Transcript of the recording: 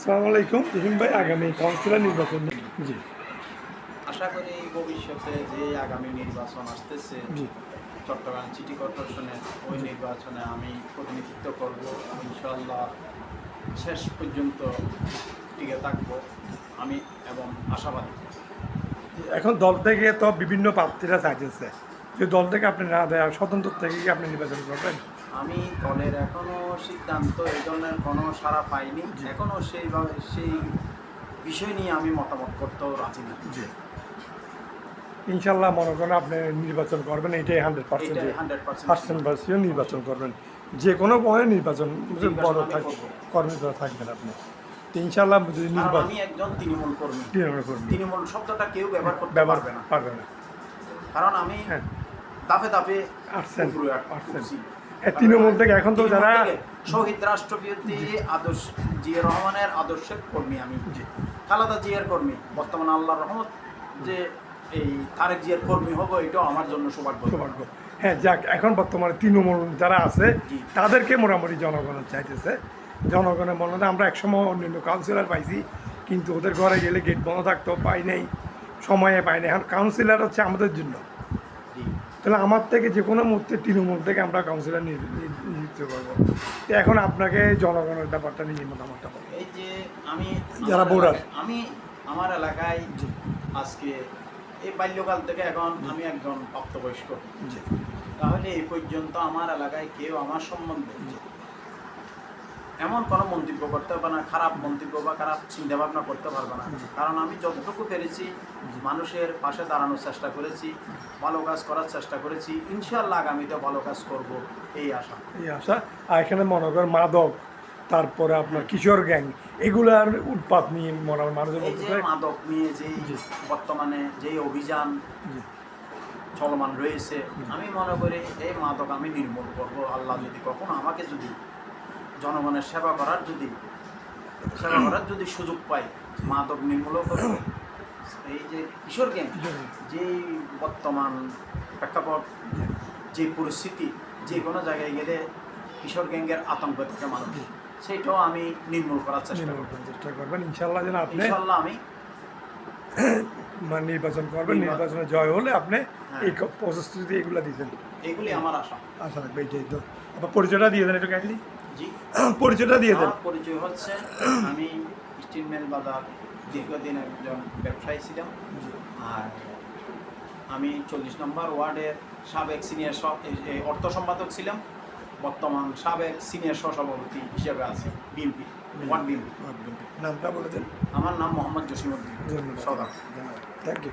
আসসালামু আলাইকুম জহিম ভাই, আগামী কাউন্সিলর নির্বাচন জি আশা করি ভবিষ্যতে যে আগামী নির্বাচন আসতেছে জি চট্টগ্রাম সিটি কর্পোরেশনের ওই নির্বাচনে আমি প্রতিনিধিত্ব করব ইনশাআল্লাহ। শেষ পর্যন্ত টিকে থাকব আমি এবং আশাবাদী। এখন দল থেকে তো বিভিন্ন প্রার্থীরা চাইতেছে, যে দল থেকে আপনি না দেয় স্বতন্ত্র থেকে কি আপনি নির্বাচন করবেন? আমি দলের এখনও সিদ্ধান্ত এই ধরনের কোনো সাড়া পাইনি, এখনও সেই বিষয় নিয়ে আমি মতামত করতেও রাজি না। জি ইনশাল্লাহ মনে করেন আপনি নির্বাচন করবেন, এটাই 100% নির্বাচন করবেন, যে কোনো পয়েন্ট নির্বাচন বড় কর্মী থাকবেন আপনি। তো ইনশাল্লাহ যদি নির্বাচন, আমি একজন তৃণমূল কর্মী, তৃণমূল শব্দটা কেউ ব্যবহার করতে পারবে না, কারণ আমি দাপে দাপে আসছেন। তৃণমূল থেকে এখন তো যারা শহীদ রাষ্ট্রপতি আদর্শ জিয়া রহমানের আদর্শের কর্মী, আমি খালেদা জিয়ার কর্মী, বর্তমানে আল্লাহর রহমত যে এই তারেক জিয়ার কর্মী হবো, এটাও আমার জন্য সৌভাগ্য। হ্যাঁ যাক, এখন বর্তমানে তৃণমূল যারা আছে তাদেরকে মোটামুটি জনগণ চাইতেছে। জনগণের মনে হয় আমরা একসময় অন্যান্য কাউন্সিলর পাইছি, কিন্তু ওদের ঘরে গেলে গেট বন্ধ থাকতো, পাই নাই, সময়ে পাই নাই। এখন কাউন্সিলর হচ্ছে আমাদের জন্য, তাহলে আমার থেকে যে কোনো মুহূর্তে তৃণমূল থেকে আমরা কাউন্সিলর নিযুক্ত করবো। এখন আপনাকে জনগণের ব্যাপারটা নিয়ে মতামতটা বলবো। এই যে আমি যারা ভোটার, আমি আমার এলাকায় আজকে এই বাল্যকাল থেকে এখন আমি একজন প্রাপ্তবয়স্ক, তাহলে এই পর্যন্ত আমার এলাকায় কেউ আমার সম্বন্ধে এমন কোনো মন্তব্য করতে পারবে না, খারাপ মন্তব্য বা খারাপ চিন্তাভাবনা করতে পারবে না। কারণ আমি যতটুকু পেরেছি মানুষের পাশে দাঁড়ানোর চেষ্টা করেছি, ভালো কাজ করার চেষ্টা করেছি, ইনশাআল্লাহ আগামীতে ভালো কাজ করব এই আশা। আর এখানে মনে করেন মাদক, তারপরে আপনার কিশোর গ্যাং, এগুলার উৎপাত নিয়ে মানুষের এই যে মাদক নিয়ে বর্তমানে যে অভিযান চলমান রয়েছে, আমি মনে করি এই মাদক আমি নির্মূল করব আল্লাহ যদি কখনো আমাকে জনগণের সেবা করার যদি সুযোগ পাই, মাদক নির্মূল করব। এই যে কিশোর গ্যাং, যে বর্তমান প্রেক্ষাপট, যে পরিস্থিতি, যে কোনো জায়গায় গেলে কিশোর গ্যাংয়ের আতঙ্ক থেকে মানুষ, সেটাও আমি নির্মূল করার চেষ্টা করবেন ইনশাল্লাহ। যেন আপনি আমি নির্বাচন করবেন, নির্বাচনে জয় হলে আপনি এই প্রস্তুতি এগুলো দিয়েছেন, এগুলি আমার আশা রাখবে। এইটাই তো। আপনার পরিচয়টা দিয়ে দেন একটু কাইন্ডলি। জি, পরিচয়টা দিয়ে দেন। পরিচয় হচ্ছে, আমি স্টিল মিল বাজার দীর্ঘদিন একজন ব্যবসায়ী ছিলাম, আর আমি 40 নম্বর ওয়ার্ডের সাবেক সিনিয়র অর্থ সম্পাদক ছিলাম, বর্তমান সাবেক সিনিয়র সহসভাপতি হিসেবে আছি বিএনপি ওয়ার্ড বিএনপি। নামটা বলে দেন। আমার নাম মোহাম্মদ জসিমউদ্দিন সরকার। Thank you.